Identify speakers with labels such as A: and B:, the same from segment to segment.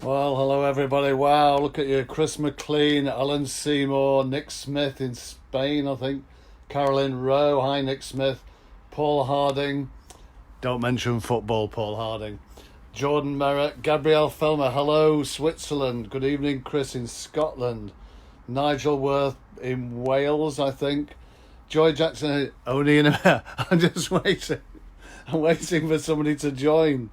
A: Well, hello everybody. Wow, look at you. Chris McLean, Alan Seymour, Nick Smith in Spain, I think. Carolyn Rowe. Hi, Nick Smith. Paul Harding. Don't mention football, Paul Harding. Jordan Merritt. Gabrielle Felmer. Hello, Switzerland. Good evening, Chris in Scotland. Nigel Worth in Wales, I think. Joy Jackson. Only in a minute. I'm just waiting. I'm waiting for somebody to join.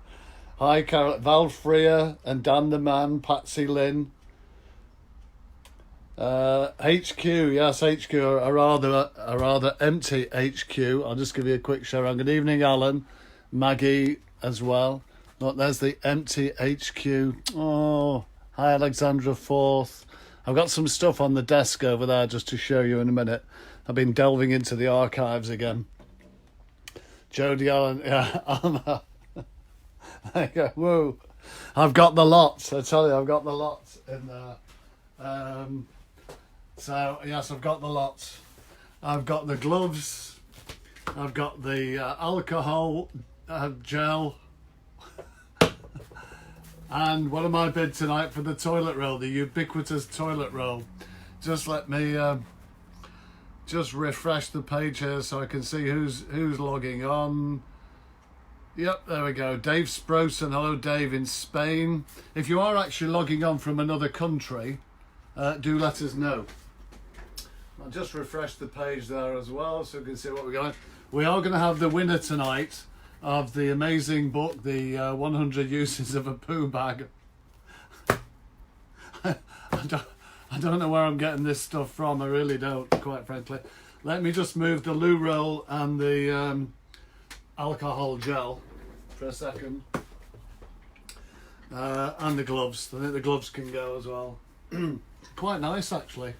A: Hi, Carol, Val Freer and Dan the Man, Patsy Lynn. HQ, yes, HQ, a rather empty HQ. I'll just give you a quick shout out. Good evening, Alan, Maggie as well. Look, there's the empty HQ. Oh, hi, Alexandra Forth. I've got some stuff on the desk over there just to show you in a minute. I've been delving into the archives again. Jodie Allen, yeah, Alma. There you go. Whoa. I've got the lot. I tell you, I've got the lot in there. So, yes, I've got the lot. I've got the gloves. I've got the alcohol gel. And what am I bid tonight for the toilet roll? The ubiquitous toilet roll. Just let me just refresh the page here so I can see who's logging on. Yep, there we go. Dave Sprosen. Hello, Dave in Spain. If you are actually logging on from another country, do let us know. I'll just refresh the page there as well so we can see what we're going. We are going to have the winner tonight of the amazing book, The 100 Uses of a Poo Bag. I don't know where I'm getting this stuff from. I really don't, quite frankly. Let me just move the loo roll and the alcohol gel for a second, and the gloves. I think the gloves can go as well. Quite nice, actually.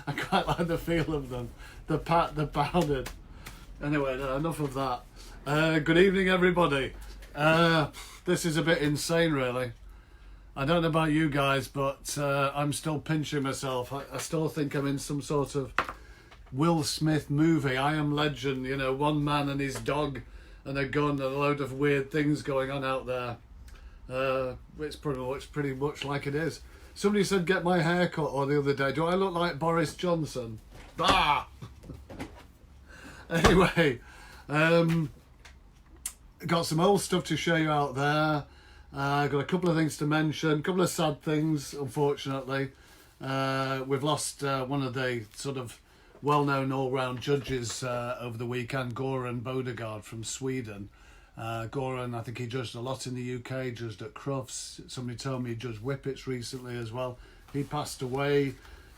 A: I quite like the feel of them. The powdered. Anyway, no, enough of that. Good evening, everybody. This is a bit insane, really. I don't know about you guys, but I'm still pinching myself. I still think I'm in some sort of Will Smith movie, I Am Legend, you know, one man and his dog and a gun and a load of weird things going on out there. It's pretty much like it is. Somebody said get my hair cut or the other day. Do I look like Boris Johnson? Bah! Anyway, got some old stuff to show you out there. Got a couple of things to mention, a couple of sad things, unfortunately. We've lost one of the sort of well-known all-round judges over the weekend, Goran Bodegard from Sweden. Goran, I think he judged a lot in the UK, judged at Crufts. Somebody told me he judged Whippets recently as well. He passed away.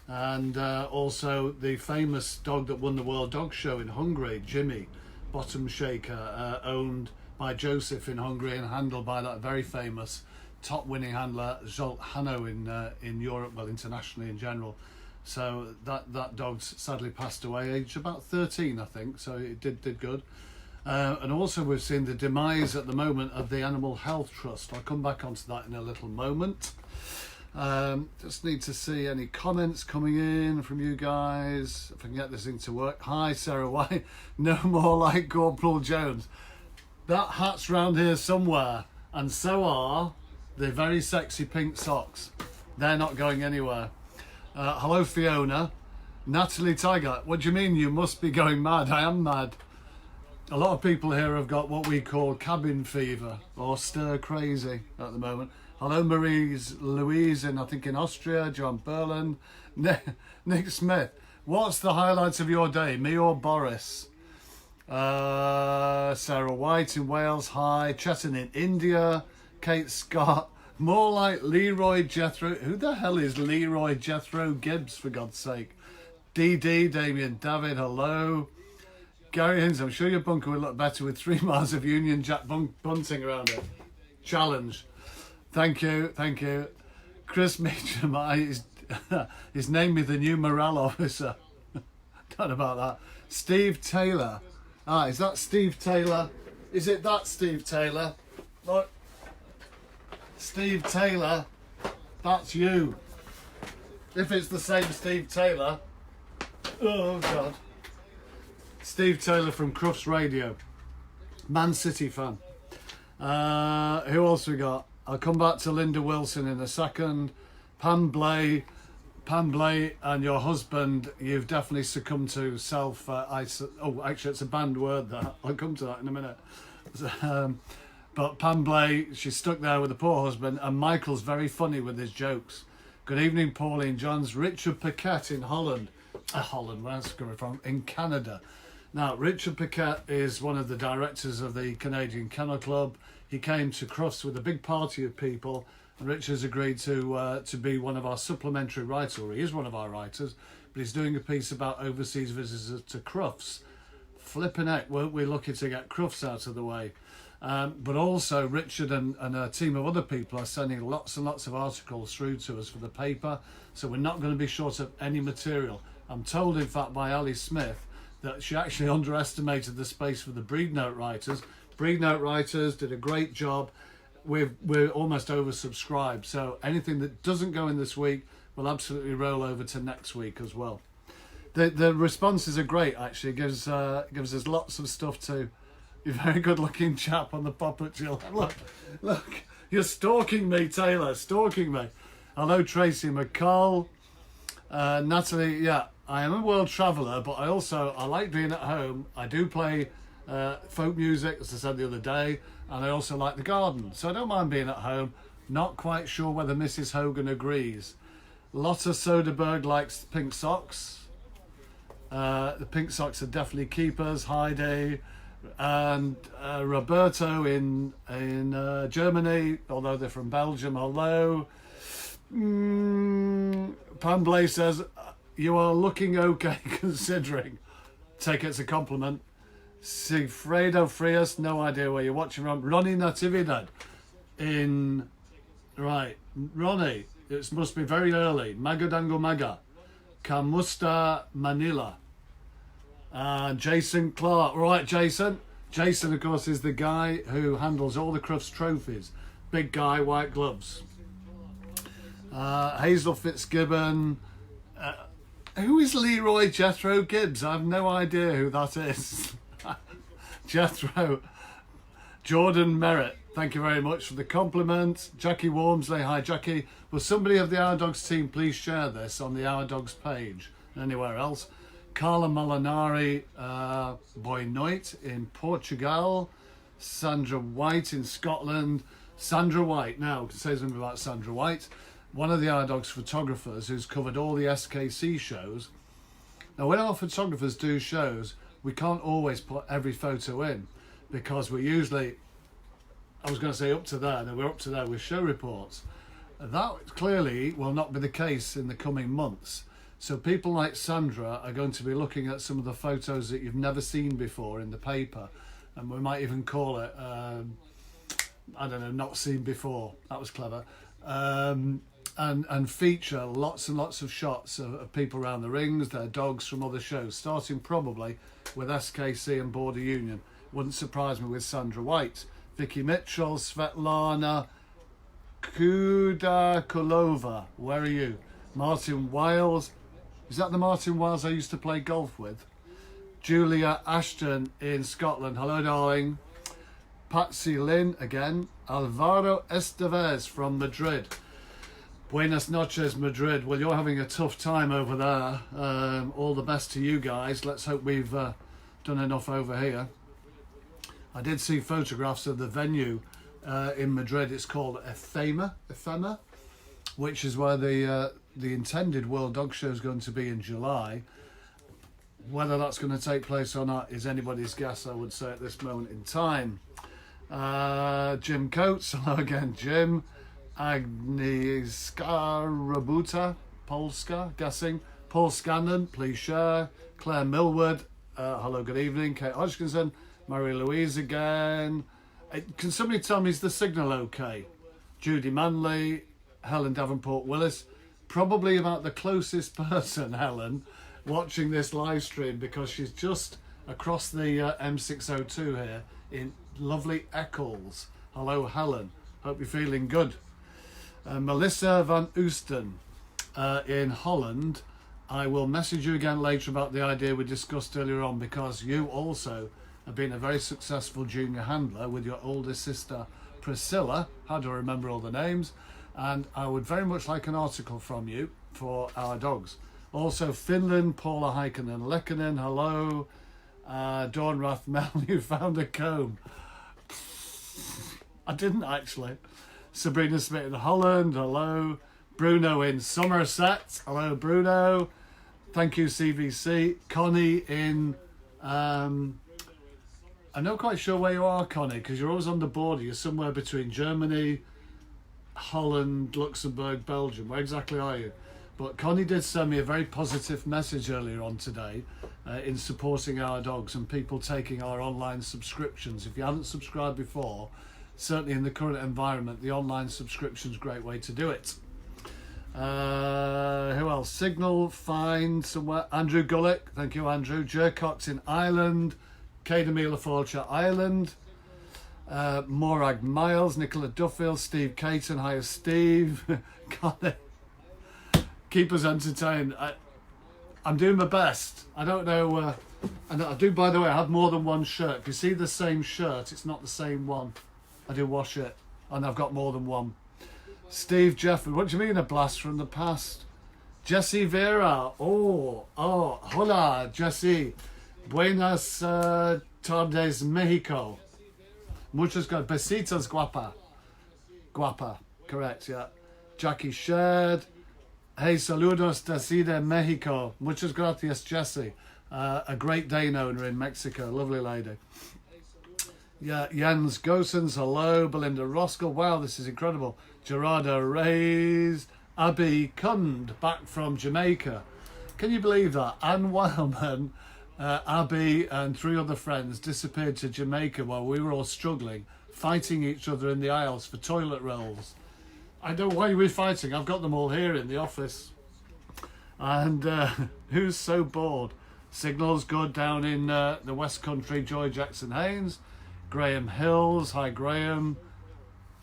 A: And also the famous dog that won the World Dog Show in Hungary, Jimmy, bottom shaker, owned by Joseph in Hungary and handled by that very famous top winning handler, Zsolt Hanno in Europe, well, internationally in general. So that dog sadly passed away, aged about 13, I think, so it did good. And also we've seen the demise at the moment of the Animal Health Trust. I'll come back onto that in a little moment. Just need to see any comments coming in from you guys, if I can get this thing to work. Hi, Sarah White. No more like Corporal Jones. That hat's round here somewhere, and so are the very sexy pink socks. They're not going anywhere. Hello, Fiona. Natalie Tiger, what do you mean you must be going mad? I am mad. A lot of people here have got what we call cabin fever or stir crazy at the moment. Hello, Louise I think in Austria, John Berlin, Nick Smith. What's the highlights of your day, me or Boris? Sarah White in Wales, hi. Chetan in India, Kate Scott. More like Leroy Jethro. Who the hell is Leroy Jethro Gibbs, for God's sake? DD, Damien David, hello. Gary Hinz, I'm sure your bunker would look better with 3 miles of Union Jack bunting around it. Challenge. Thank you. Chris Meacham, he's named me the new morale officer. Don't know about that. Steve Taylor. Is that Steve Taylor? Is it that Steve Taylor? Look. Steve Taylor, that's you. If it's the same Steve Taylor. Oh, God. Steve Taylor from Crufts Radio. Man City fan. Who else we got? I'll come back to Linda Wilson in a second. Pam Blay and your husband, you've definitely succumbed to actually it's a banned word that. I'll come to that in a minute. But Pam Blay, she's stuck there with the poor husband, and Michael's very funny with his jokes. Good evening, Pauline Johns. Richard Paquette in Holland. Holland, where's it coming from? In Canada. Now, Richard Paquette is one of the directors of the Canadian Kennel Club. He came to Crufts with a big party of people, and Richard's agreed to be one of our supplementary writers, or he is one of our writers, but he's doing a piece about overseas visitors to Crufts. Flipping heck, weren't we lucky to get Crufts out of the way? But also Richard and a team of other people are sending lots and lots of articles through to us for the paper, so we're not going to be short of any material. I'm told, in fact, by Ali Smith that she actually underestimated the space for the breed note writers. Breed note writers did a great job. We're almost oversubscribed, so anything that doesn't go in this week will absolutely roll over to next week as well. The responses are great, actually. It gives us lots of stuff to. You're a very good looking chap on the pop-up chill. Look, you're stalking me, Taylor, stalking me. Hello, Tracy McCall. Natalie, yeah, I am a world traveller, but I like being at home. I do play folk music, as I said the other day, and I also like the garden, so I don't mind being at home. Not quite sure whether Mrs. Hogan agrees. Lotta Soderberg likes pink socks. The pink socks are definitely keepers. Heidi and Roberto in Germany, although they're from Belgium. Hello. Pam Blay says, you are looking okay considering. Take it as a compliment. Sigfredo Frias, no idea where you're watching from. Ronnie Natividad in... Right, Ronnie, it must be very early. Magadango Maga. Kamusta, Manila. Jason Clark. Right, Jason. Jason, of course, is the guy who handles all the Crufts trophies. Big guy, white gloves. Hazel Fitzgibbon. Who is Leroy Jethro Gibbs? I have no idea who that is. Jethro. Jordan Merritt, thank you very much for the compliment. Jackie Wormsley, hi Jackie. Will somebody of the Our Dogs team please share this on the Our Dogs page? Anywhere else? Carla Molinari, Boinoit in Portugal. Sandra White in Scotland. Sandra White, now, to say something about Sandra White, one of the Our Dogs photographers who's covered all the SKC shows. Now, when our photographers do shows, we can't always put every photo in because we're usually, I was going to say up to there, and we're up to there with show reports. That clearly will not be the case in the coming months. So people like Sandra are going to be looking at some of the photos that you've never seen before in the paper, and we might even call it, I don't know, not seen before. That was clever. And feature lots and lots of shots of people around the rings, their dogs from other shows, starting probably with SKC and Border Union. Wouldn't surprise me with Sandra White. Vicky Mitchell, Svetlana Kudakulova, where are you? Martin Wiles, is that the Martin Wiles I used to play golf with? Julia Ashton in Scotland, hello darling. Patsy Lynn again. Alvaro Estevez from Madrid. Buenas noches, Madrid. Well, you're having a tough time over there. All the best to you guys. Let's hope we've done enough over here. I did see photographs of the venue in Madrid. It's called Ephema, which is where the intended World Dog Show is going to be in July. Whether that's going to take place or not is anybody's guess, I would say, at this moment in time. Jim Coates, hello again, Jim. Agnieszka Rabuta, Polska, guessing. Paul Scanlon, please share. Claire Millward, hello, good evening. Kate Hodgkinson, Marie-Louise again. Can somebody tell me, is the signal okay? Judy Manley, Helen Davenport Willis. Probably about the closest person, Helen, watching this live stream, because she's just across the M602 here in lovely Eccles. Hello, Helen. Hope you're feeling good. Melissa van Oosten in Holland. I will message you again later about the idea we discussed earlier on, because you also have been a very successful junior handler with your older sister Priscilla, how do I remember all the names? And I would very much like an article from you for our dogs. Also, Finland, Paula Heikkinen Lekkonen, hello. Dawn Rathmel, you found a comb. I didn't actually. Sabrina Smith in Holland, hello. Bruno in Somerset, hello Bruno. Thank you CVC. Connie in, I'm not quite sure where you are, Connie, because you're always on the border. You're somewhere between Germany, Holland, Luxembourg, Belgium. Where exactly are you? But Connie did send me a very positive message earlier on today in supporting our dogs and people taking our online subscriptions. If you haven't subscribed before, certainly in the current environment, the online subscription is a great way to do it. Who else? Signal, find somewhere. Andrew Gullick, thank you Andrew. Jercox in Ireland. Cadamila Forcha, Ireland. Morag Miles, Nicola Duffield, Steve Caton, hiya Steve. Connie. Keep us entertained. I'm doing my best. I don't know. And I do, by the way, I have more than one shirt. If you see the same shirt, it's not the same one. I do wash it, and I've got more than one. Steve Jeffrey, what do you mean a blast from the past? Jesse Vera, oh, hola, Jesse. Buenas tardes, Mexico. Muchas gracias. Besitos, guapa. Guapa, correct, yeah. Jackie Shared. Hey, saludos desde Mexico. Muchas gracias, Jesse. A great Dane owner in Mexico. Lovely lady. Yeah, Jens Gosens, hello. Belinda Roskell. Wow, this is incredible. Gerardo Reyes. Abby Kund, back from Jamaica. Can you believe that? Anne Wildman, Abby and 3 other friends disappeared to Jamaica while we were all struggling, fighting each other in the aisles for toilet rolls. I don't know why we're fighting. I've got them all here in the office. And who's so bored? Signal's good down in the West Country. Joy Jackson Haynes. Graham Hills. Hi, Graham.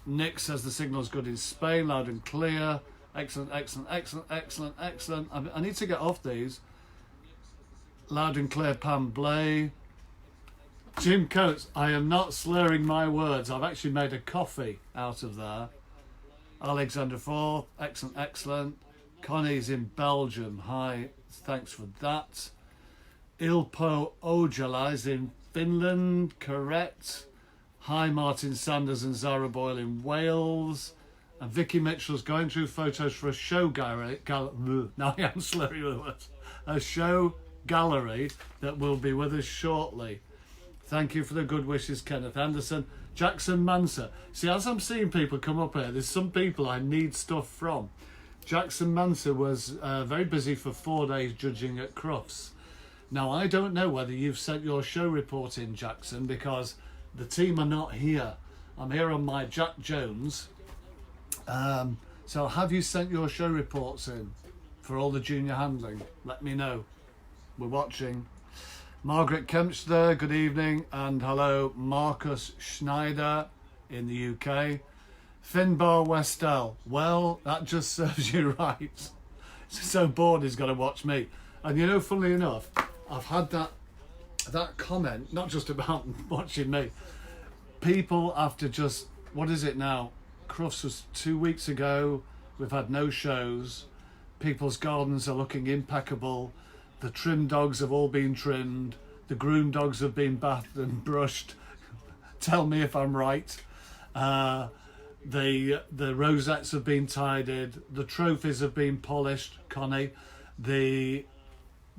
A: Nick says the signal's good in Spain. Loud and clear. Excellent, excellent, excellent, excellent, excellent. I need to get off these. Loud and clear, Pam Blay. Jim Coates. I am not slurring my words. I've actually made a coffee out of there. Alexander Forth, excellent, excellent. Connie's in Belgium, hi, thanks for that. Ilpo Ojala is in Finland, correct. Hi, Martin Sanders and Zara Boyle in Wales. And Vicky Mitchell's going through photos for a show gallery. Now I am slurring with words. A show gallery that will be with us shortly. Thank you for the good wishes, Kenneth Anderson. Jackson Manser. See, as I'm seeing people come up here, there's some people I need stuff from. Jackson Manser was very busy for 4 days judging at Crufts. Now, I don't know whether you've sent your show report in, Jackson, because the team are not here. I'm here on my Jack Jones. So have you sent your show reports in for all the junior handling? Let me know. We're watching. Margaret Kempster, good evening, and hello, Marcus Schneider in the UK. Finbar Westell, well, that just serves you right. So bored he's got to watch me. And you know, funnily enough, I've had that comment, not just about watching me. People after just, what is it now? Crufts was 2 weeks ago. We've had no shows. People's gardens are looking impeccable. The trim dogs have all been trimmed. The groom dogs have been bathed and brushed. Tell me if I'm right. The rosettes have been tidied. The trophies have been polished, Connie. The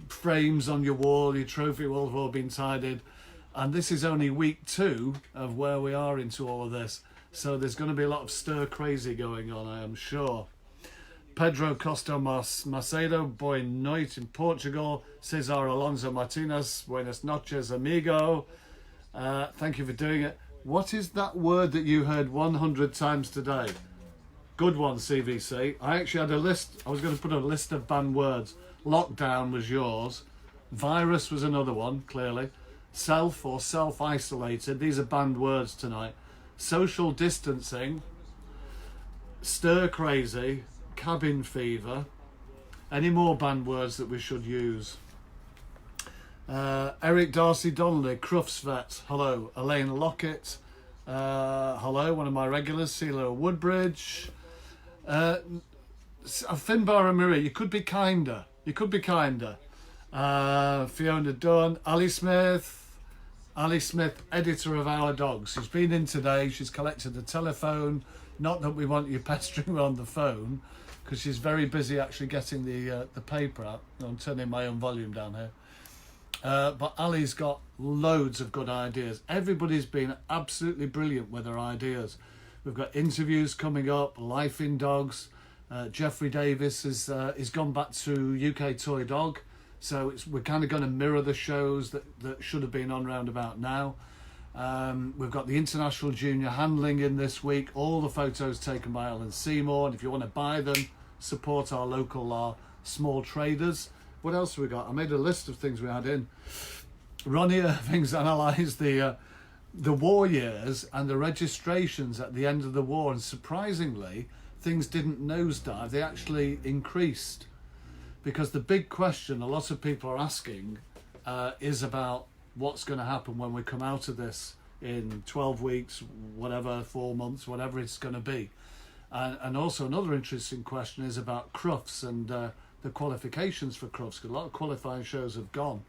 A: frames on your wall, your trophy wall have all been tidied. And this is only week 2 of where we are into all of this. So there's going to be a lot of stir crazy going on, I am sure. Pedro Costa Macedo, Boa Noite in Portugal. Cesar Alonso Martinez, Buenas noches, amigo. Thank you for doing it. What is that word that you heard 100 times today? Good one, CVC. I actually had a list. I was going to put a list of banned words. Lockdown was yours. Virus was another one, clearly. Self or self-isolated. These are banned words tonight. Social distancing. Stir crazy. Cabin fever. Any more banned words that we should use? Eric Darcy Donnelly, Crufts Vet, hello. Elaine Lockett, Hello, one of my regulars, Celia Woodbridge. Finbar and Marie, you could be kinder. You could be kinder. Fiona Dunn, Ali Smith, editor of Our Dogs. She's been in today. She's collected the telephone. Not that we want you pestering her on the phone, because she's very busy actually getting the paper out. I'm turning my own volume down here. But Ali's got loads of good ideas. Everybody's been absolutely brilliant with their ideas. We've got interviews coming up, Life in Dogs. Jeffrey Davis is gone back to UK Toy Dog. So we're kind of going to mirror the shows that should have been on round about now. We've got the International Junior Handling in this week. All the photos taken by Alan Seymour. And if you want to buy them, support our local small traders. What else have we got? I made a list of things we had in. Ronnie Irving's analysed the war years and the registrations at the end of the war. And surprisingly, things didn't nosedive. They actually increased. Because the big question a lot of people are asking is about what's going to happen when we come out of this in 12 weeks, whatever, 4 months, whatever it's going to be. And also another interesting question is about Crufts and the qualifications for Crufts, because a lot of qualifying shows have gone.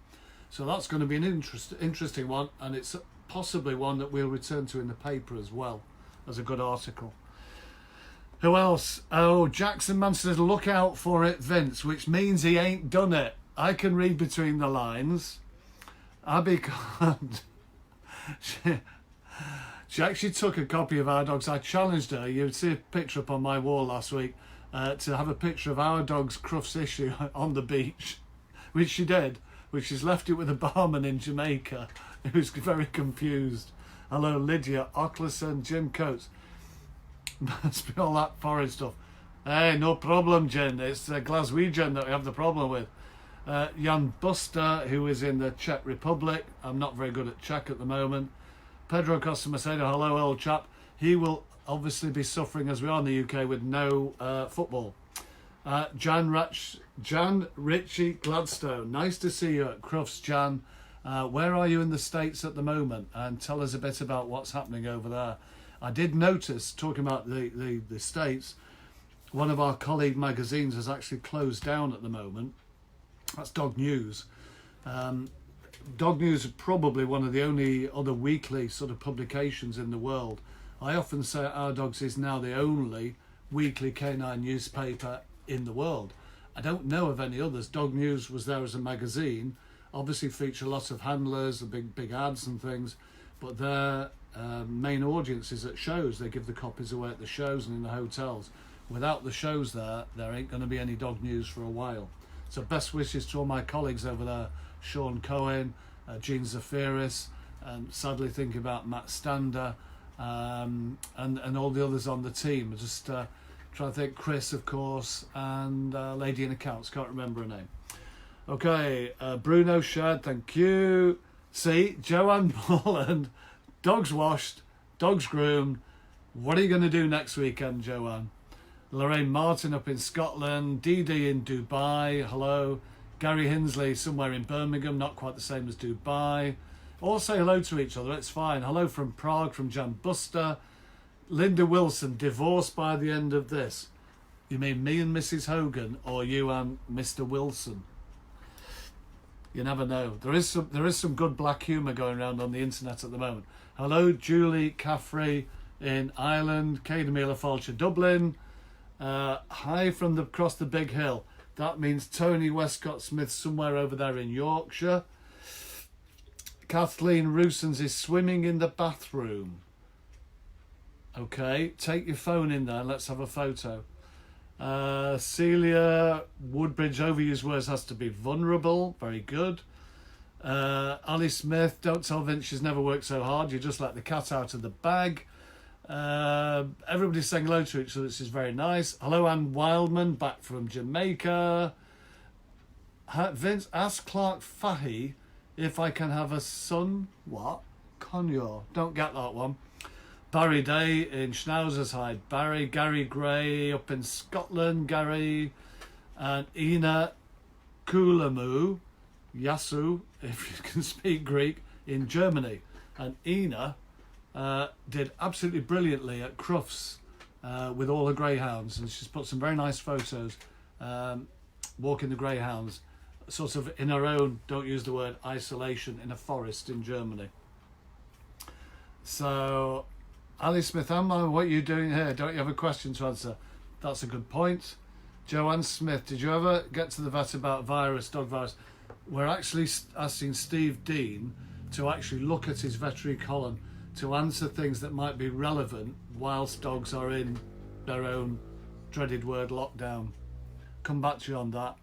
A: So that's going to be an interesting one, and it's possibly one that we'll return to in the paper as well as a good article. Who else? Oh, Jackson Manson says, look out for it, Vince, which means he ain't done it. I can read between the lines. Abby can't. She actually took a copy of Our Dogs. I challenged her. You'd see a picture up on my wall last week to have a picture of Our Dogs Crufts issue on the beach, which she did, which she's left it with a barman in Jamaica who's very confused. Hello, Lydia Ockleson, Jim Coates. Must be all that foreign stuff. Hey, no problem, Jen. It's Glaswegian that we have the problem with. Jan Buster, who is in the Czech Republic. I'm not very good at Czech at the moment. Pedro Costa Macedo, hello, old chap. He will obviously be suffering, as we are in the UK, with no football. Jan Ritchie Gladstone, nice to see you at Crufts, Jan. Where are you in the States at the moment? And tell us a bit about what's happening over there. I did notice, talking about the States, one of our colleague magazines has actually closed down at the moment. That's Dog News. Dog News is probably one of the only other weekly sort of publications in the world. I often say Our Dogs is now the only weekly canine newspaper in the world. I don't know of any others. Dog News was there as a magazine, obviously feature lots of handlers, the big ads and things, but their main audience is at shows. They give the copies away at the shows and in the hotels. Without the shows there ain't going to be any Dog News for a while. So best wishes to all my colleagues over there, Sean Cohen, Gene Zafiris, and sadly thinking about Matt Stander, and all the others on the team. Just trying to think, Chris, of course, and lady in accounts, can't remember her name. Okay, Bruno Shad, thank you. See, Joanne Bolland, dogs washed, dogs groomed. What are you going to do next weekend, Joanne? Lorraine Martin up in Scotland, Dee in Dubai, hello. Gary Hinsley somewhere in Birmingham, not quite the same as Dubai. All say hello to each other, it's fine. Hello from Prague, from Jan Buster. Linda Wilson, divorced by the end of this. You mean me and Mrs. Hogan, or you and Mr. Wilson? You never know. There is some good black humour going around on the internet at the moment. Hello, Julie Caffrey in Ireland. Kay Mila Fulcher, Dublin. Hi from across the big hill. That means Tony Westcott Smith somewhere over there in Yorkshire. Kathleen Roosens is swimming in the bathroom. Okay, take your phone in there and let's have a photo. Celia Woodbridge, overused words has to be vulnerable. Very good. Ali Smith, don't tell Vince she's never worked so hard. You just let the cat out of the bag. Everybody's saying hello to each other. This is very nice. Hello, Anne Wildman, back from Jamaica. Vince, ask Clark Fahey if I can have a son. What? Conyor. Don't get that one. Barry Day in Schnauzers Hide. Barry. Gary Gray up in Scotland. Gary. And Ina Kulamu, Yasu, if you can speak Greek, in Germany. And Ina did absolutely brilliantly at Crufts with all her greyhounds, and she's put some very nice photos walking the greyhounds, sort of in her own, don't use the word, isolation in a forest in Germany. So, Ali Smith, Amma, what are you doing here? Don't you have a question to answer? That's a good point. Joanne Smith, did you ever get to the vet about virus, dog virus? We're actually asking Steve Dean to actually look at his veterinary column to answer things that might be relevant whilst dogs are in their own dreaded word lockdown. Come back to you on that.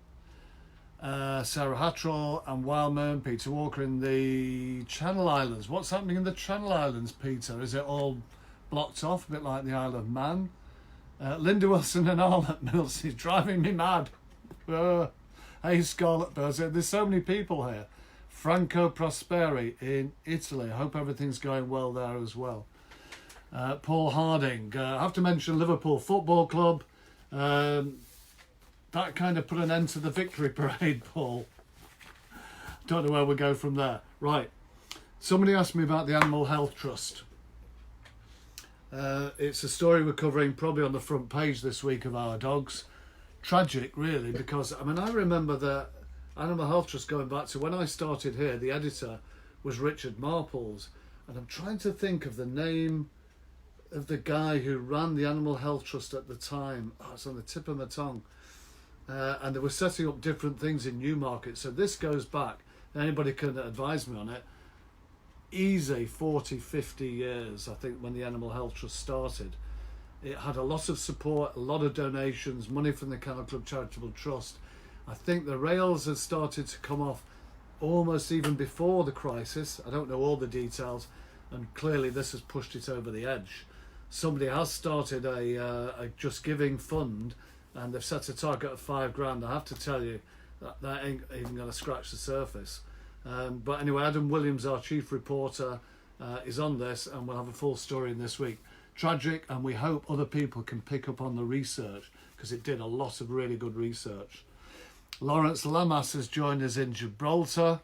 A: Sarah Hattrell and Wildman, Peter Walker in the Channel Islands. What's happening in the Channel Islands, Peter? Is it all blocked off, a bit like the Isle of Man? Linda Wilson and Arlott Mills is driving me mad. Hey, Scarlet Birds, there's so many people here. Franco Prosperi in Italy. I hope everything's going well there as well. Paul Harding. I have to mention Liverpool Football Club. That kind of put an end to the victory parade, Paul. Don't know where we go from there. Right. Somebody asked me about the Animal Health Trust. It's a story we're covering probably on the front page this week of Our Dogs. Tragic, really, because, I mean, I remember the Animal Health Trust going back to when I started here. The editor was Richard Marples, and I'm trying to think of the name of the guy who ran the Animal Health Trust at the time. Oh, it's on the tip of my tongue. And they were setting up different things in Newmarket. So this goes back, anybody can advise me on it, easy 40, 50 years, I think, when the Animal Health Trust started. It had a lot of support, a lot of donations, money from the Kennel Club Charitable Trust. I think the rails had started to come off almost even before the crisis. I don't know all the details, and clearly this has pushed it over the edge. Somebody has started a Just Giving fund, and they've set a target of £5,000. I have to tell you that ain't even going to scratch the surface. But anyway, Adam Williams, our chief reporter, is on this, and we'll have a full story in this week. Tragic, and we hope other people can pick up on the research, because it did a lot of really good research. Lawrence Lamas has joined us in Gibraltar.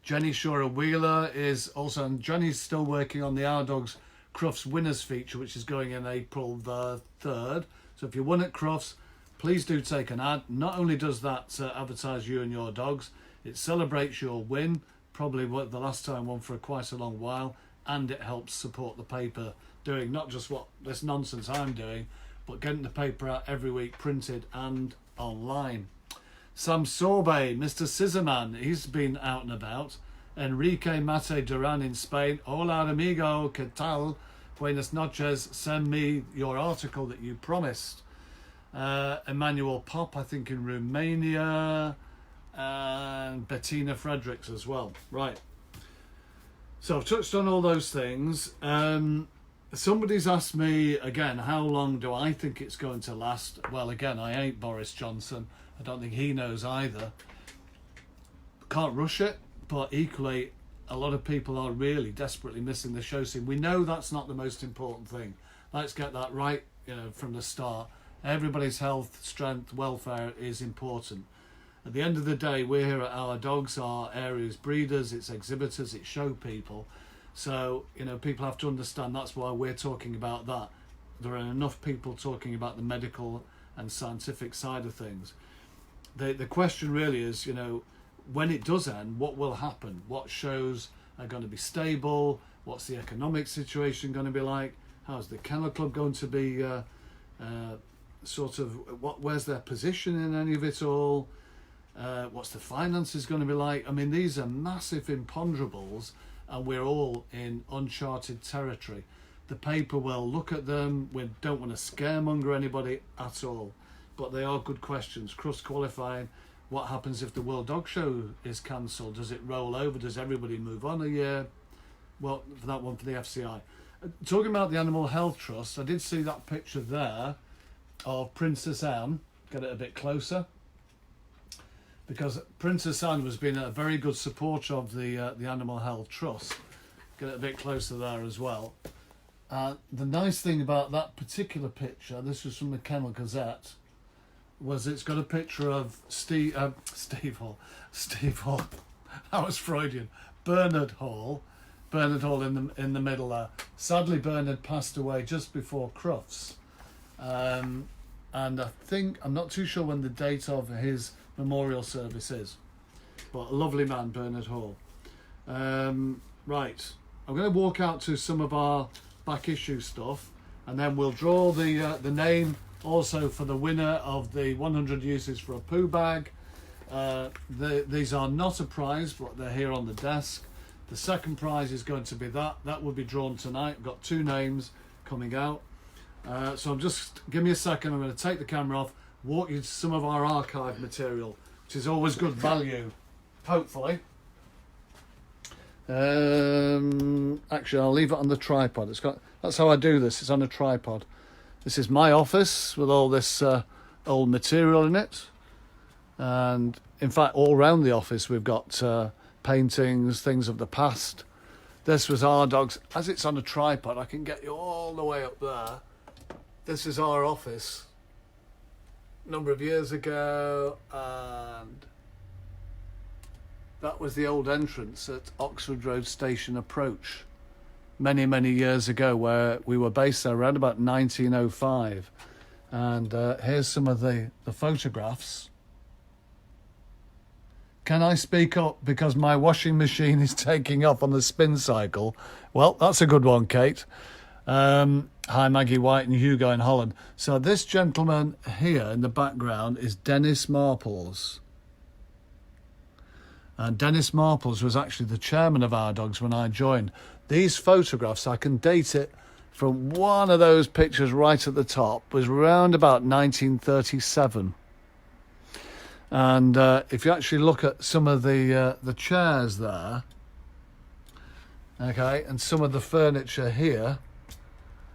A: Jenny Shora Wheeler is also, and Jenny's still working on the Our Dogs Crufts Winners feature, which is going in April the 3rd. So if you won at Crufts, please do take an ad. Not only does that advertise you and your dogs, it celebrates your win, probably the last time one for quite a long while, and it helps support the paper doing not just what this nonsense I'm doing, but getting the paper out every week, printed and online. Sam Sorbet, Mr. Scissorman, he's been out and about. Enrique Mate Duran in Spain. Hola amigo, ¿qué tal? Buenas noches. Send me your article that you promised. Emmanuel Pop, I think, in Romania. And Bettina Fredericks as well. Right. So I've touched on all those things. Somebody's asked me, again, how long do I think it's going to last? Well, again, I ain't Boris Johnson. I don't think he knows either. Can't rush it, but equally, a lot of people are really desperately missing the show scene. We know that's not the most important thing. Let's get that right, from the start. Everybody's health, strength, welfare is important. At the end of the day, we're here at Our Dogs, our area's breeders, it's exhibitors, it's show people. So, people have to understand that's why we're talking about that. There are enough people talking about the medical and scientific side of things. The question really is, when it does end, what will happen? What shows are going to be stable? What's the economic situation going to be like? How's the Kennel Club going to be where's their position in any of it all? What's the finances going to be like? I mean, these are massive imponderables, and we're all in uncharted territory. The paper will look at them. We don't want to scaremonger anybody at all, but they are good questions. Crust qualifying. What happens if the World Dog Show is cancelled? Does it roll over? Does everybody move on a year? Well, for that one, for the FCI. Talking about the Animal Health Trust, I did see that picture there of Princess Anne. Get it a bit closer. Because Princess Anne has been a very good supporter of the Animal Health Trust. Get it a bit closer there as well. The nice thing about that particular picture, this was from the Kennel Gazette, was it's got a picture of Steve Hall, that was Freudian, Bernard Hall, Bernard Hall in the middle there. Sadly, Bernard passed away just before Crufts. And I think, I'm not too sure when the date of his memorial service is. But a lovely man, Bernard Hall. Right, I'm going to walk out to some of our back issue stuff, and then we'll draw the name also for the winner of the 100 uses for a poo bag. These are not a prize, but they're here on the desk. The second prize is going to be that will be drawn tonight. I've got 2 names coming out. So give me a second, I'm going to take the camera off, walk you to some of our archive material, which is always good value, hopefully. Actually, I'll leave it on the tripod. That's how I do this, it's on a tripod. This is my office with all this old material in it. And in fact, all around the office we've got paintings, things of the past. This was our dogs. As it's on a tripod, I can get you all the way up there. This is our office a number of years ago, and that was the old entrance at Oxford Road Station Approach many, many years ago, where we were based there around about 1905. And here's some of the photographs. Can I speak up because my washing machine is taking off on the spin cycle? Well, that's a good one, Kate. Hi, Maggie White and Hugo in Holland. So this gentleman here in the background is Dennis Marples. And Dennis Marples was actually the chairman of Our Dogs when I joined. These photographs, I can date it from one of those pictures right at the top, was around about 1937. And if you actually look at some of the chairs there, okay, and some of the furniture here,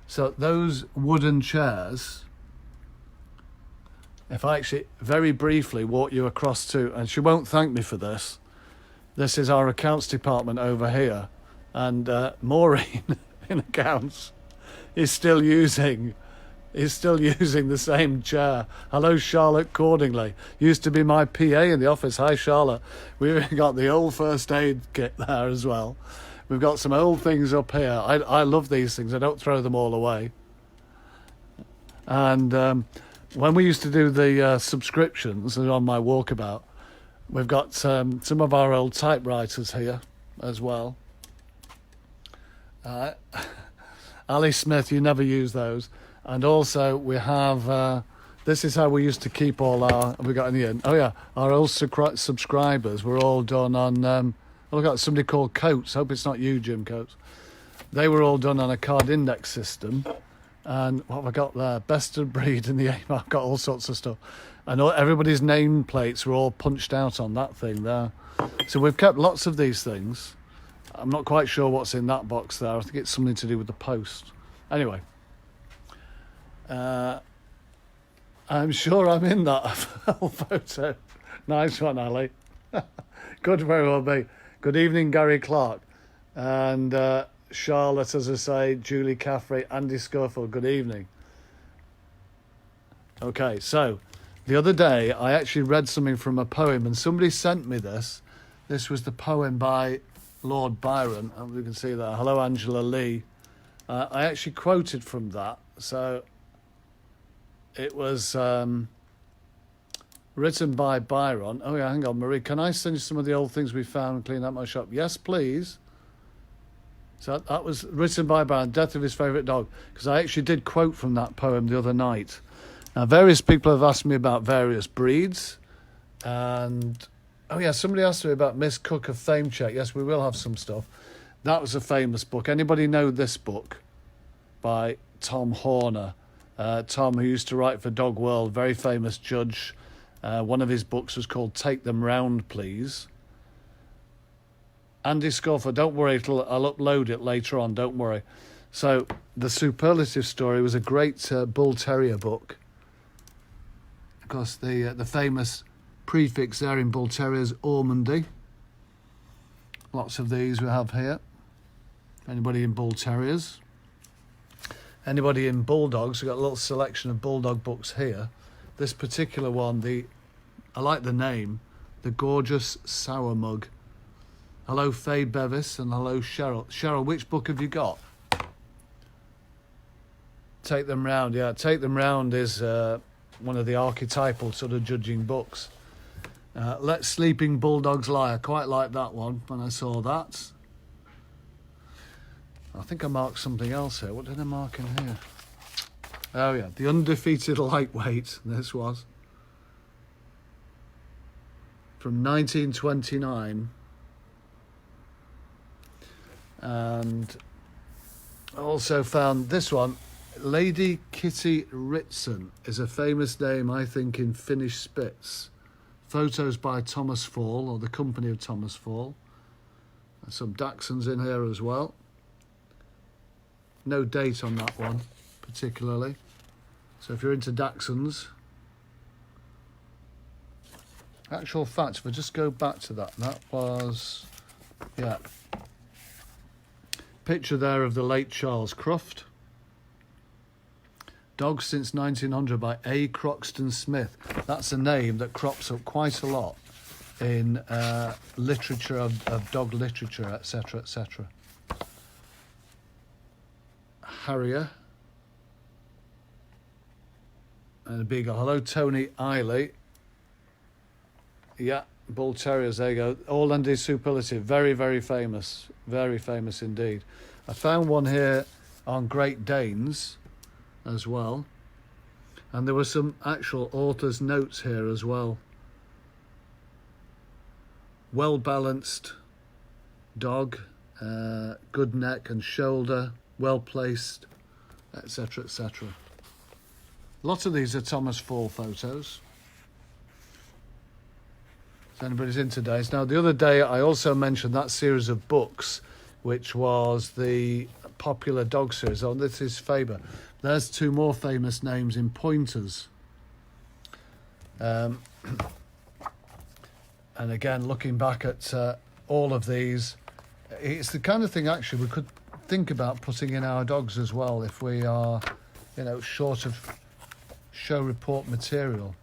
A: so those wooden chairs, if I actually very briefly walk you across to, and she won't thank me for this, this is our accounts department over here, and Maureen in accounts is still using the same chair. Hello, Charlotte Cordingley. Used to be my PA in the office. Hi, Charlotte. We've got the old first aid kit there as well. We've got some old things up here. I love these things. I don't throw them all away. And when we used to do the subscriptions on my walkabout, we've got some of our old typewriters here as well. Ali Smith, you never use those. And also we have, this is how we used to keep all our, have we got any in? Oh yeah, our old subscribers were all done on, look at somebody called Coates. Hope it's not you, Jim Coates. They were all done on a card index system. And what have I got there? Best of breed in the aim. I've got all sorts of stuff. And everybody's nameplates were all punched out on that thing there. So we've kept lots of these things. I'm not quite sure what's in that box there. I think it's something to do with the post. Anyway. I'm sure I'm in that photo. Nice one, Ali. Could very well be. Good evening, Gary Clark. And Charlotte, as I say, Julie Caffrey, Andy Schofield, good evening. Okay, so the other day I actually read something from a poem, and somebody sent me this. This was the poem by Lord Byron. And we can see that. Hello, Angela Lee. I actually quoted from that. So it was written by Byron. Oh, yeah, hang on, Marie. Can I send you some of the old things we found and clean up my shop? Yes, please. So that was written by Byron, Death of His Favourite Dog, because I actually did quote from that poem the other night. Now, various people have asked me about various breeds. And, oh, yeah, somebody asked me about Miss Cook of Fame Check. Yes, we will have some stuff. That was a famous book. Anybody know this book by Tom Horner? Tom, who used to write for Dog World, very famous judge. One of his books was called Take Them Round, Please. Andy Schofield, don't worry, I'll upload it later on, don't worry. So, The Superlative Story was a great Bull Terrier book. Of course, the famous prefix there in Bull Terriers, Ormandy. Lots of these we have here. Anybody in Bull Terriers? Anybody in Bulldogs? We've got a little selection of Bulldog books here. This particular one, I like the name, The Gorgeous Sour Mug. Hello, Faye Bevis, and hello, Cheryl. Cheryl, which book have you got? Take Them Round. Yeah, Take Them Round is one of the archetypal sort of judging books. Let Sleeping Bulldogs Lie. I quite like that one when I saw that. I think I marked something else here. What did I mark in here? Oh yeah, The Undefeated Lightweight. This was from 1929. And I also found this one. Lady Kitty Ritson is a famous name, I think, in Finnish Spitz. Photos by Thomas Fall, or the company of Thomas Fall. There's some Dachshunds in here as well. No date on that one, particularly. So if you're into Dachshunds... Actual fact, if I just go back to that, that was... Yeah. Picture there of the late Charles Cruft. Dogs Since 1900 by A. Croxton Smith. That's a name that crops up quite a lot in literature of dog literature, etc., etc. Harrier and a Beagle. Hello, Tony Eiley. Yeah, Bull Terriers, there you go. Orlandi Superlative, very, very famous indeed. I found one here on Great Danes as well, and there were some actual author's notes here as well. Well balanced dog, good neck and shoulder, well placed, etc., etc. Lots of these are Thomas Fall photos. If anybody's into days. Now, the other day I also mentioned that series of books, which was the popular dog series. Oh, this is Faber. There's two more famous names in pointers. And again, looking back at all of these, it's the kind of thing actually we could think about putting in our dogs as well if we are, you know, short of show report material.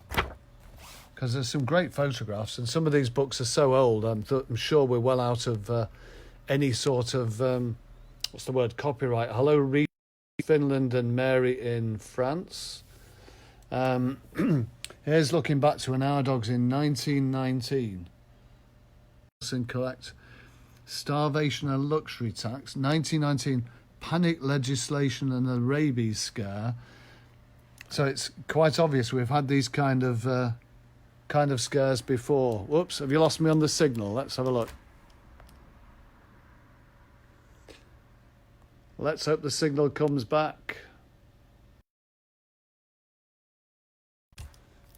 A: Because there's some great photographs, and some of these books are so old, I'm sure we're well out of any sort of, what's the word, copyright. Hello, Reed, Finland, and Mary in France. Here's looking back to an Our Dogs in 1919. Incorrect. Starvation and luxury tax. 1919, panic legislation and the rabies scare. So it's quite obvious we've had these kind of scares before. Whoops, have you lost me on the signal? Let's have a look. Let's hope the signal comes back.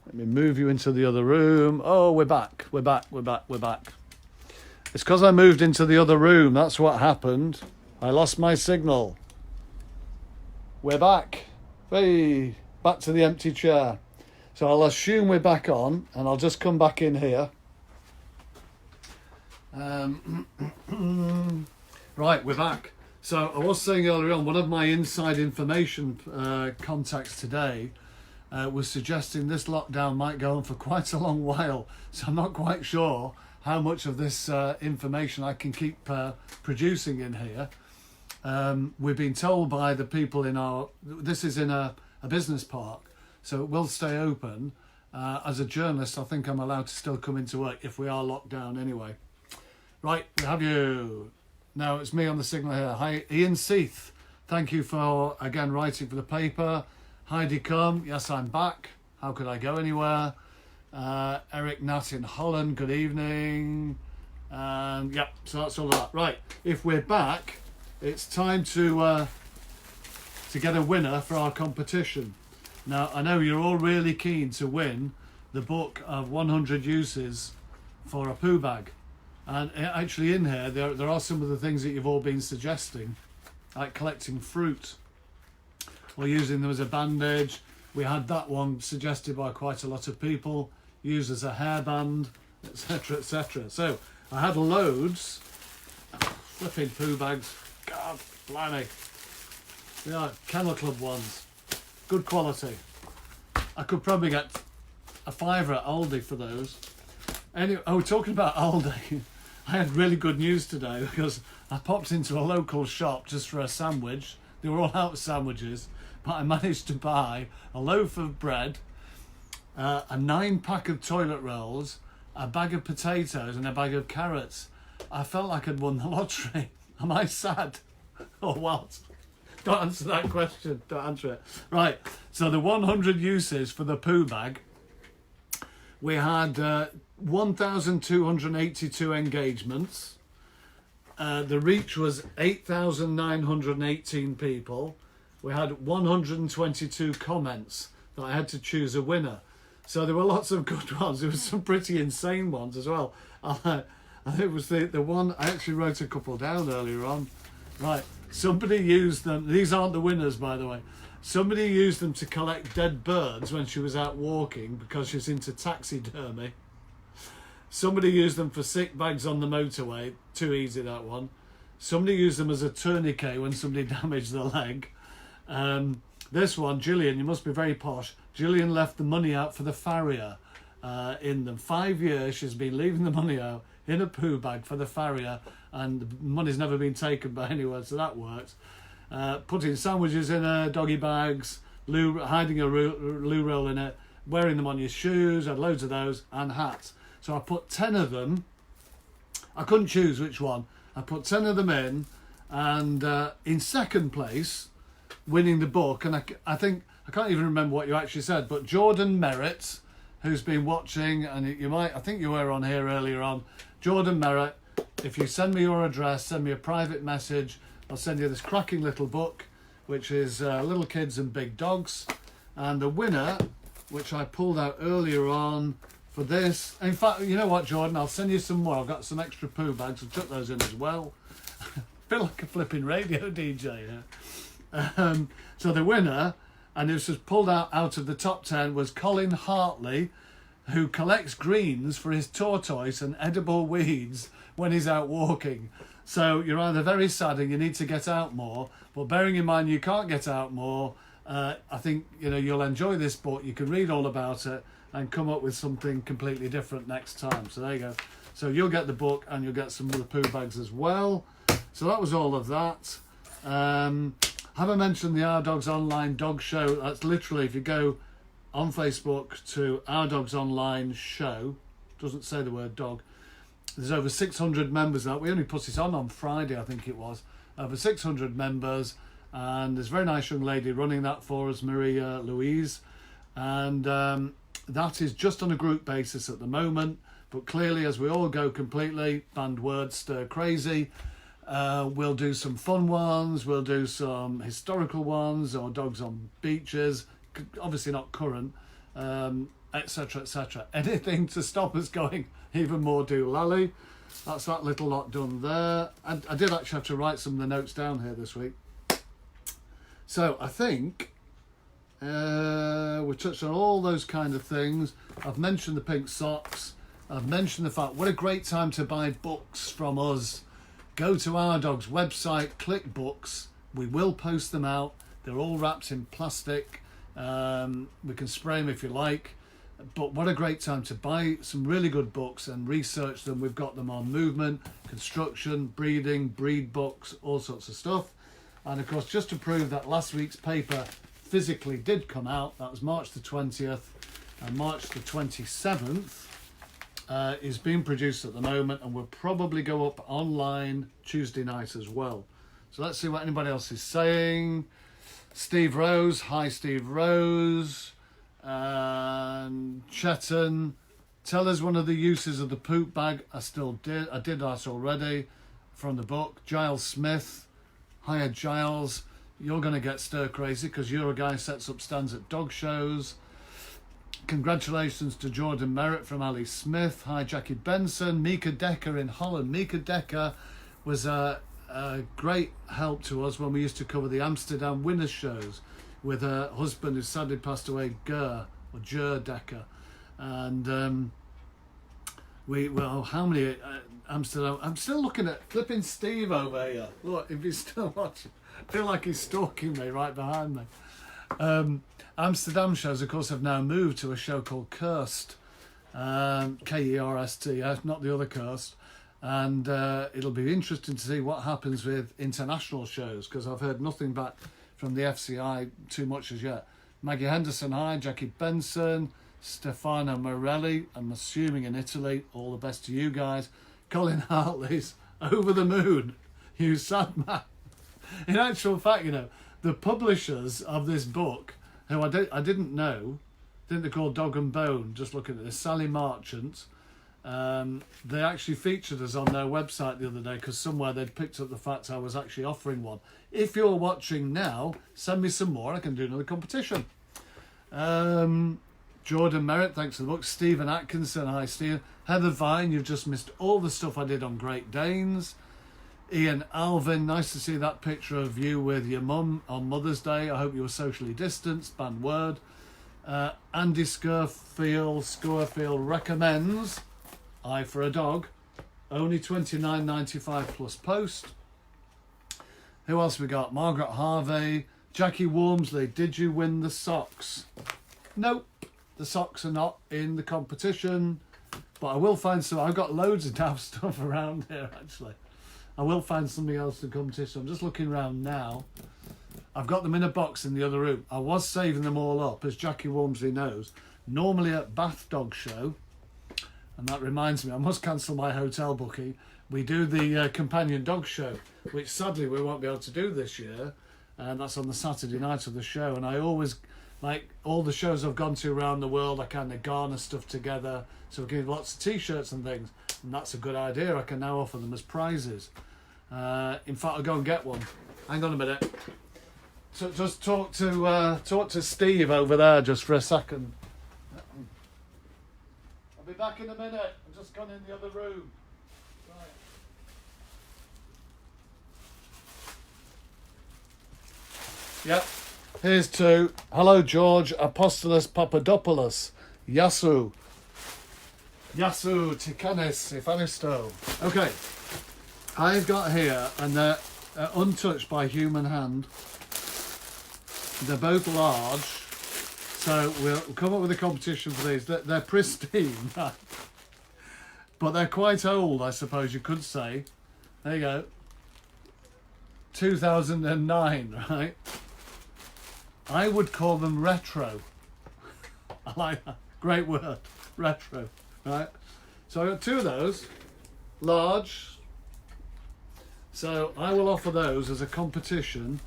A: Let me move you into the other room. Oh, we're back. We're back. It's because I moved into the other room. That's what happened. I lost my signal. We're back. Hey, back to the empty chair. So I'll assume we're back on, and I'll just come back in here. Right, we're back. So I was saying earlier on, one of my inside information contacts today was suggesting this lockdown might go on for quite a long while. So I'm not quite sure how much of this information I can keep producing in here. We've been told by the people in this is in a business park, so it will stay open. As a journalist, I think I'm allowed to still come into work if we are locked down anyway. Right, we have you. Now it's me on the signal here. Hi, Ian Seath. Thank you for, again, writing for the paper. Heidi Cum, yes, I'm back. How could I go anywhere? Eric Nat in Holland, good evening. And yeah, so that's all that. Right, if we're back, it's time to get a winner for our competition. Now, I know you're all really keen to win the book of 100 uses for a poo bag. And actually in here, there are some of the things that you've all been suggesting, like collecting fruit or using them as a bandage. We had that one suggested by quite a lot of people, used as a hairband, etc., etc. So I had loads. Flipping poo bags. God, blimey. They are Kennel Club ones. Good quality. I could probably get a £5 at Aldi for those. Anyway, talking about Aldi, I had really good news today because I popped into a local shop just for a sandwich. They were all out of sandwiches, but I managed to buy a loaf of bread, a 9-pack of toilet rolls, a bag of potatoes and a bag of carrots. I felt like I'd won the lottery. Am I sad or what? Don't answer that question. Don't answer it. Right, so the 100 uses for the poo bag. We had 1,282 engagements. The reach was 8,918 people. We had 122 comments that I had to choose a winner. So there were lots of good ones. There were some pretty insane ones as well. I think it was the one, I actually wrote a couple down earlier on. Right, somebody used them. These aren't the winners, by the way. Somebody used them to collect dead birds when she was out walking because she's into taxidermy. Somebody used them for sick bags on the motorway. Too easy, that one. Somebody used them as a tourniquet when somebody damaged their leg. This one, Gillian, you must be very posh. Gillian left the money out for the farrier in them. 5 years she's been leaving the money out in a poo bag for the farrier, and the money's never been taken by anyone, so that works. Putting sandwiches in her, doggy bags, hiding a loo roll in it, wearing them on your shoes, had loads of those, and hats. So I put 10 of them. I couldn't choose which one. I put 10 of them in, and in second place, winning the book, and I think, I can't even remember what you actually said, but Jordan Merritt, who's been watching, and I think you were on here earlier on, Jordan Merritt, if you send me your address, send me a private message, I'll send you this cracking little book, which is Little Kids and Big Dogs. And the winner, which I pulled out earlier on for this, in fact, you know what, Jordan, I'll send you some more. I've got some extra poo bags, I've took those in as well. Feel like a flipping radio DJ here. So the winner, and this was pulled out of the top 10, was Colin Hartley, who collects greens for his tortoise and edible weeds when he's out walking. So you're either very sad and you need to get out more, but bearing in mind you can't get out more, I think you'll enjoy this book. You can read all about it and come up with something completely different next time. So there you go. So you'll get the book and you'll get some of the poo bags as well. So that was all of that. Have I mentioned the Our Dogs Online dog show? That's literally, if you go on Facebook to Our Dogs Online show, doesn't say the word dog, there's over 600 members now. We only put it on Friday, I think it was. Over 600 members, and there's a very nice young lady running that for us, Maria Louise, and that is just on a group basis at the moment, but clearly as we all go completely, banned words, stir crazy, we'll do some fun ones, we'll do some historical ones, or dogs on beaches, obviously not current, etc, etc. Anything to stop us going even more doolally. That's that little lot done there. And I did actually have to write some of the notes down here this week. So I think we touched on all those kind of things. I've mentioned the pink socks. I've mentioned the fact what a great time to buy books from us. Go to Our Dog's website, click books. We will post them out. They're all wrapped in plastic. We can spray them if you like. But what a great time to buy some really good books and research them. We've got them on movement, construction, breeding, breed books, all sorts of stuff. And of course, just to prove that last week's paper physically did come out, that was March the 20th, and March the 27th is being produced at the moment, and will probably go up online Tuesday night as well. So let's see what anybody else is saying. Steve Rose, hi Steve Rose. And Chetan, tell us one of the uses of the poop bag. I did that already from the book. Giles Smith, hiya Giles, you're going to get stir crazy because you're a guy who sets up stands at dog shows. Congratulations to Jordan Merritt from Ali Smith. Hi Jackie Benson. Mika Decker in Holland. Mika Decker was a great help to us when we used to cover the Amsterdam winners shows with her husband who sadly passed away, Ger Decker. And how many Amsterdam? I'm still looking at flipping Steve over here. Look, if he's still watching, I feel like he's stalking me right behind me. Amsterdam shows, of course, have now moved to a show called Kirst, Kerst, not the other Kirst. And it'll be interesting to see what happens with international shows, because I've heard nothing back from the FCI too much as yet. Maggie Henderson, hi. Jackie Benson, Stefano Morelli, I'm assuming in Italy. All the best to you guys. Colin Hartley's over the moon. You sad man. In actual fact, you know, the publishers of this book, who I didn't know, I think they're called Dog and Bone, just looking at this, Sally Marchant. They actually featured us on their website the other day because somewhere they'd picked up the fact I was actually offering one. If you're watching now, send me some more. I can do another competition. Jordan Merritt, thanks for the book. Stephen Atkinson, hi Stephen. Heather Vine, you've just missed all the stuff I did on Great Danes. Ian Alvin, nice to see that picture of you with your mum on Mother's Day. I hope you were socially distanced, banned word. Andy Scorefield recommends Eye for a Dog, only $29.95 plus post. Who else we got? Margaret Harvey, Jackie Wormsley, did you win the socks? Nope, the socks are not in the competition, but I will find some. I've got loads of daft stuff around here actually. I will find something else to competition. I'm just looking around now. I've got them in a box in the other room. I was saving them all up, as Jackie Wormsley knows. Normally at Bath Dog Show, and that reminds me, I must cancel my hotel booking. We do the companion dog show, which sadly we won't be able to do this year. And that's on the Saturday night of the show. And I always, like all the shows I've gone to around the world, I kind of garner stuff together. So we give lots of t-shirts and things. And that's a good idea. I can now offer them as prizes. In fact, I'll go and get one. Hang on a minute. So just talk to Steve over there just for a second. I'll be back in a minute. I've just gone in the other room. Right. Yep. Here's to hello George Apostolos Papadopoulos. Yasu Tikanis Ifanisto. Okay. I've got here, and they're untouched by human hand. They're both large, so we'll come up with a competition for these. They're pristine, right? But they're quite old, I suppose you could say. There you go. 2009, right? I would call them retro. I like that. Great word. Retro, right? So I got two of those, large. So I will offer those as a competition.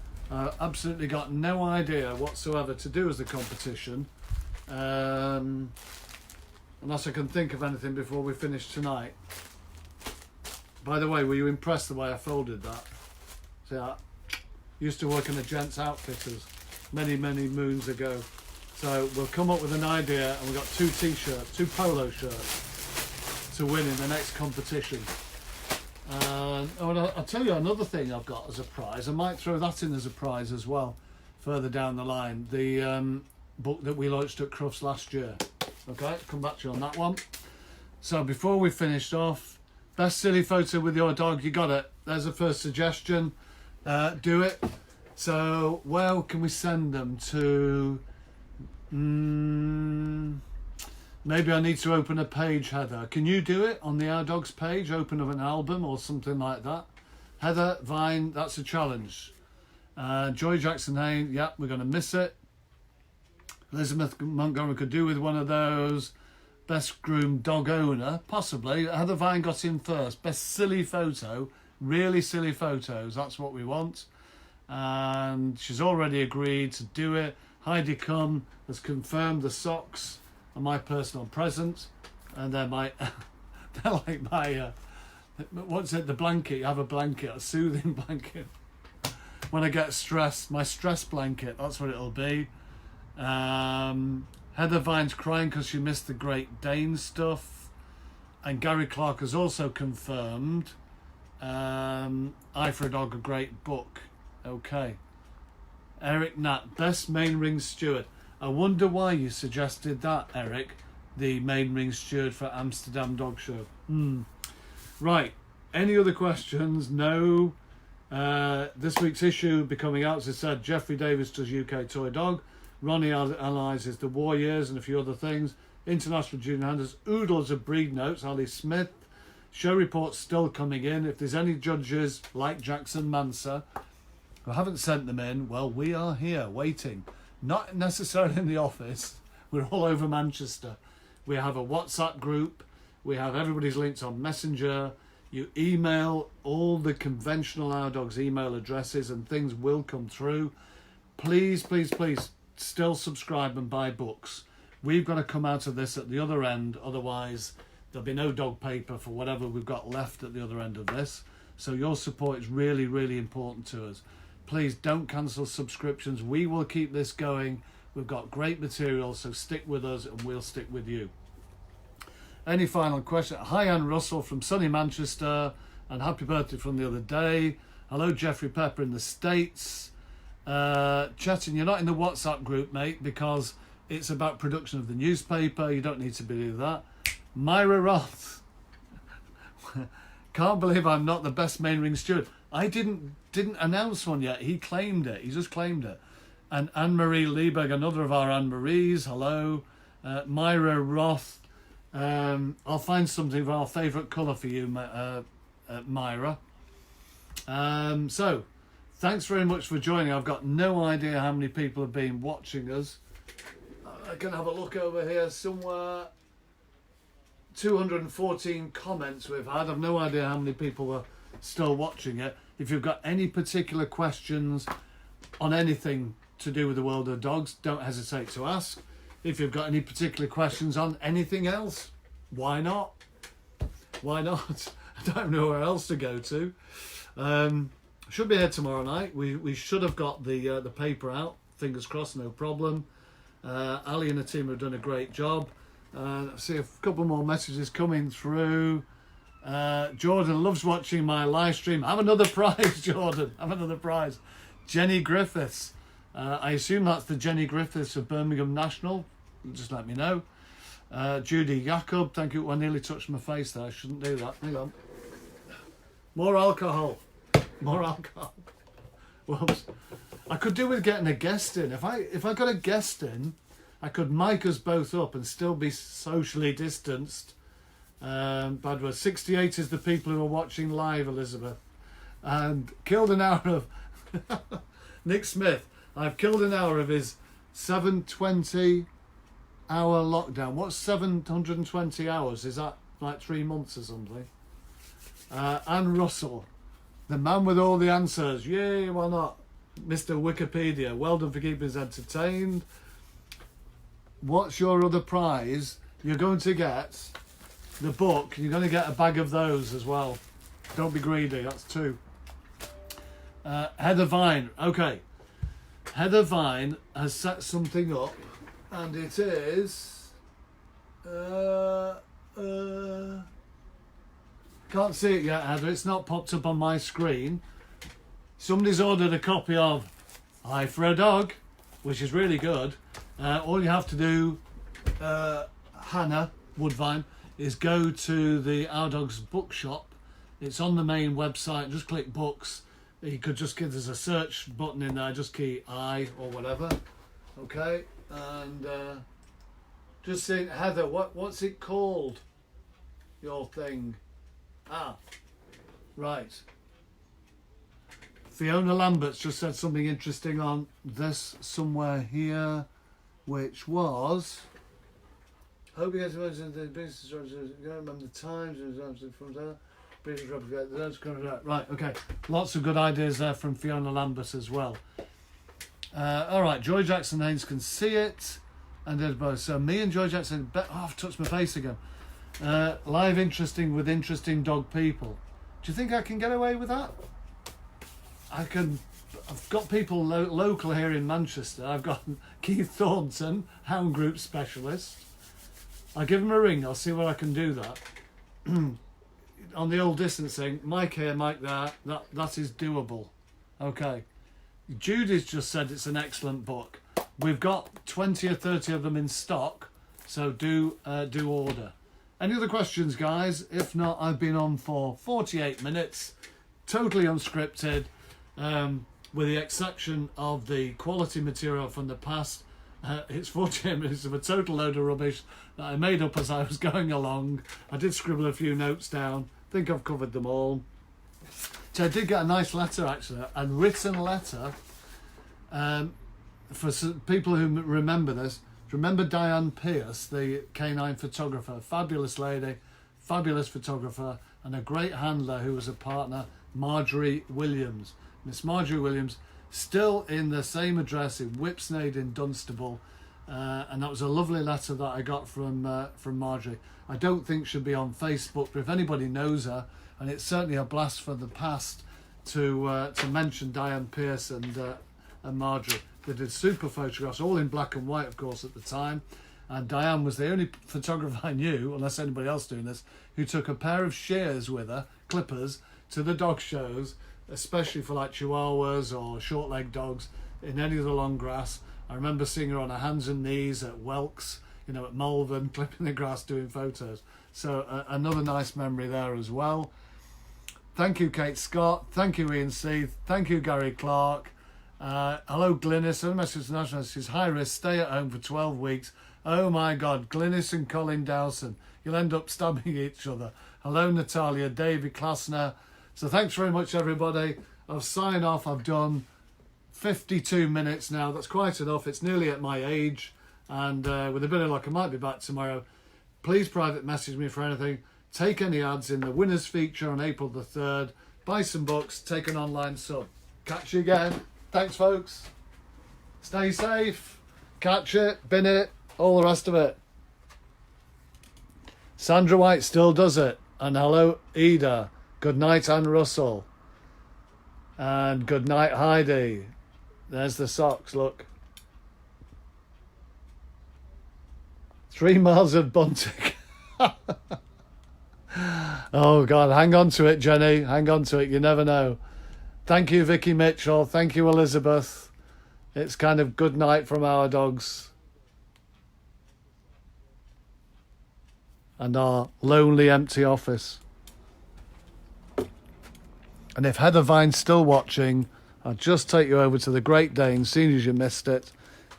A: Absolutely got no idea whatsoever to do as a competition, unless I can think of anything before we finish tonight. By the way, were you impressed the way I folded that? See, I used to work in a gents outfitters many moons ago. So we'll come up with an idea, and we've got two t-shirts, two polo shirts to win in the next competition. I'll tell you another thing I've got as a prize. I might throw that in as a prize as well further down the line. The book that we launched at Crufts last year. Okay, come back to you on that one. So before we finished off, best silly photo with your dog. You got it. There's a first suggestion. Do it. So where can we send them to? Maybe I need to open a page, Heather. Can you do it on the Our Dogs page? Open of an album or something like that. Heather Vine, that's a challenge. Joy Jackson Hayne, yeah, we're going to miss it. Elizabeth Montgomery could do with one of those. Best groomed dog owner, possibly. Heather Vine got in first. Best silly photo, really silly photos. That's what we want. And she's already agreed to do it. Heidi Cum has confirmed the socks are my personal present, and they're like my what's it, the blanket. You have a blanket, a soothing blanket when I get stressed, my stress blanket, that's what it'll be. Heather Vine's crying because she missed the Great Dane stuff, and Gary Clark has also confirmed Eye for a Dog, a great book. Okay. Eric Nat, best main ring steward. I wonder why you suggested that, Eric, the main ring steward for Amsterdam Dog Show. Right, any other questions? No. This week's issue will be coming out, as I said. Jeffrey Davis does UK Toy Dog. Ronnie analyses the war years and a few other things. International Junior Handlers. Oodles of Breed Notes, Ali Smith. Show reports still coming in. If there's any judges like Jackson Manser who haven't sent them in, well, we are here waiting. Not necessarily in the office. We're all over Manchester. We have a WhatsApp group. We have everybody's links on Messenger. You email all the conventional Our Dogs email addresses and things will come through. Please, please, please, still subscribe and buy books. We've got to come out of this at the other end, otherwise there'll be no dog paper for whatever we've got left at the other end of this. So your support is really, really important to us. Please don't cancel subscriptions. We will keep this going. We've got great material, so stick with us and we'll stick with you. Any final question? Hi, Anne Russell from sunny Manchester, and happy birthday from the other day. Hello, Jeffrey Pepper in the States. Chatting, you're not in the WhatsApp group, mate, because it's about production of the newspaper. You don't need to believe that. Myra Roth. Can't believe I'm not the best main ring steward. I didn't announce one yet. He claimed it. He just claimed it. And Anne-Marie Lieberg, another of our Anne-Maries. Hello. Myra Roth. I'll find something of our favourite colour for you, Myra. So, thanks very much for joining. I've got no idea how many people have been watching us. I can have a look over here somewhere. 214 comments we've had. I've no idea how many people are still watching it. If you've got any particular questions on anything to do with the world of dogs, don't hesitate to ask. If you've got any particular questions on anything else, why not? Why not? I don't know where else to go to. Should be here tomorrow night. We should have got the paper out. Fingers crossed, no problem. Ali and the team have done a great job. I see a couple more messages coming through. Jordan loves watching my live stream. Have another prize, Jordan. Have another prize. Jenny Griffiths. I assume that's the Jenny Griffiths of Birmingham National. Just let me know. Judy Jacob. Thank you. I nearly touched my face there. I shouldn't do that. Hang on. More alcohol. More alcohol. Whoops. I could do with getting a guest in. If I got a guest in, I could mic us both up and still be socially distanced. Bad word. 68 is the people who are watching live, Elizabeth. And killed an hour of... Nick Smith. I've killed an hour of his 720 hour lockdown. What's 720 hours? Is that like 3 months or something? Anne Russell. The man with all the answers. Yay, why not? Mr. Wikipedia. Well done for keeping us entertained. What's your other prize? You're going to get the book. You're going to get a bag of those as well. Don't be greedy. That's 2. Heather Vine. Okay. Heather Vine has set something up, and it is... can't see it yet, Heather. It's not popped up on my screen. Somebody's ordered a copy of Eye for a Dog, which is really good. All you have to do, Hannah Woodvine, is go to the Our Dogs bookshop. It's on the main website. Just click books. You could just give there's a search button in there. Just key I or whatever. Okay, and just saying, Heather, what's it called? Your thing. Right. Fiona Lambert's just said something interesting on this somewhere here, which was... Hope you guys mentioned the business, remember the times, from there. Right, okay. Lots of good ideas there from Fiona Lambert as well. All right, Joy Jackson Haynes can see it. And there's both. So me and Joy Jackson... I've touched my face again. Live interesting with interesting dog people. Do you think I can get away with that? I can. I've got people local here in Manchester. I've got Keith Thornton, Hound Group specialist. I'll give him a ring. I'll see what I can do that. On the old distancing, Mike here, Mike there. That is doable. Okay. Judy's just said it's an excellent book. We've got 20 or 30 of them in stock, so do order. Any other questions, guys? If not, I've been on for 48 minutes, totally unscripted, with the exception of the quality material from the past. It's 48 minutes of a total load of rubbish that I made up as I was going along. I did scribble a few notes down, think I've covered them all. So I did get a nice letter, actually, a written letter for people who remember this. Remember Diane Pierce, the canine photographer, fabulous lady, fabulous photographer, and a great handler who was a partner, Marjorie Williams. Miss Marjorie Williams, still in the same address in Whipsnade in Dunstable, and that was a lovely letter that I got from Marjorie. I don't think she'll be on Facebook, but if anybody knows her, and it's certainly a blast from the past to mention Diane Pierce and Marjorie. They did super photographs, all in black and white, of course, at the time. And Diane was the only photographer I knew, unless anybody else doing this, who took a pair of shears with her, clippers, to the dog shows, especially for like chihuahuas or short-legged dogs in any of the long grass. I remember seeing her on her hands and knees at Welks, you know, at Malvern, clipping the grass, doing photos. So another nice memory there as well. Thank you, Kate Scott. Thank you, Ian Seath. Thank you, Gary Clark. Hello, Glynis. A message to National says, high risk, stay at home for 12 weeks. Oh my God, Glynis and Colin Dowson. You'll end up stabbing each other. Hello, Natalia, David Klassner. So thanks very much, everybody. I'll sign off. I've done 52 minutes now. That's quite enough. It's nearly at my age. And with a bit of luck, I might be back tomorrow. Please private message me for anything. Take any ads in the winners feature on April the 3rd. Buy some books. Take an online sub. Catch you again. Thanks, folks. Stay safe. Catch it. Bin it. All the rest of it. Sandra White still does it. And hello, Ida. Good night, Anne Russell. And good night, Heidi. There's the socks, look. 3 miles of bunting. Oh, God. Hang on to it, Jenny. Hang on to it. You never know. Thank you, Vicky Mitchell. Thank you, Elizabeth. It's kind of good night from our dogs. And our lonely, empty office. And if Heather Vine's still watching, I'll just take you over to the Great Dane, seeing as you missed it.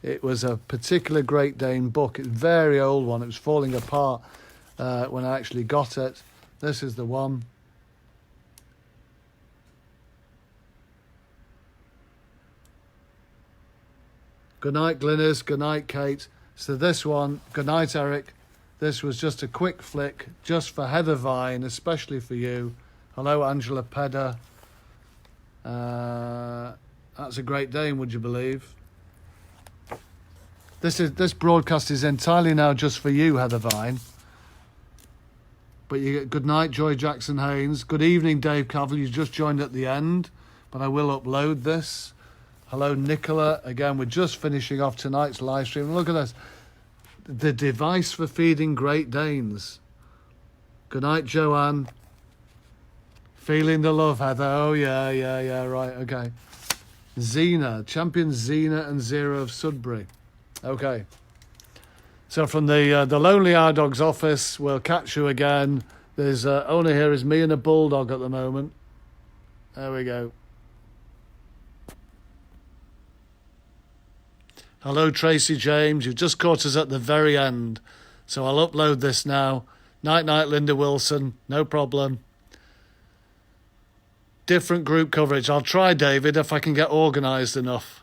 A: It was a particular Great Dane book. It's a very old one. It was falling apart when I actually got it. This is the one. Good night, Glynis. Good night, Kate. So this one, good night, Eric. This was just a quick flick, just for Heather Vine, especially for you. Hello, Angela Pedder. That's a Great Dane, would you believe? This broadcast is entirely now just for you, Heather Vine. But you get good night, Joy Jackson Haynes. Good evening, Dave Cavill. You just joined at the end, but I will upload this. Hello, Nicola. Again, we're just finishing off tonight's live stream. Look at this. The device for feeding Great Danes. Good night, Joanne. Feeling the love, Heather. Oh, yeah, right, okay. Xena, champion Xena and Zero of Sudbury. Okay. So from the Lonely Our Dogs office, we'll catch you again. There's only here is me and a bulldog at the moment. There we go. Hello, Tracy James. You've just caught us at the very end. So I'll upload this now. Night, Linda Wilson. No problem. Different group coverage. I'll try, David, if I can get organised enough.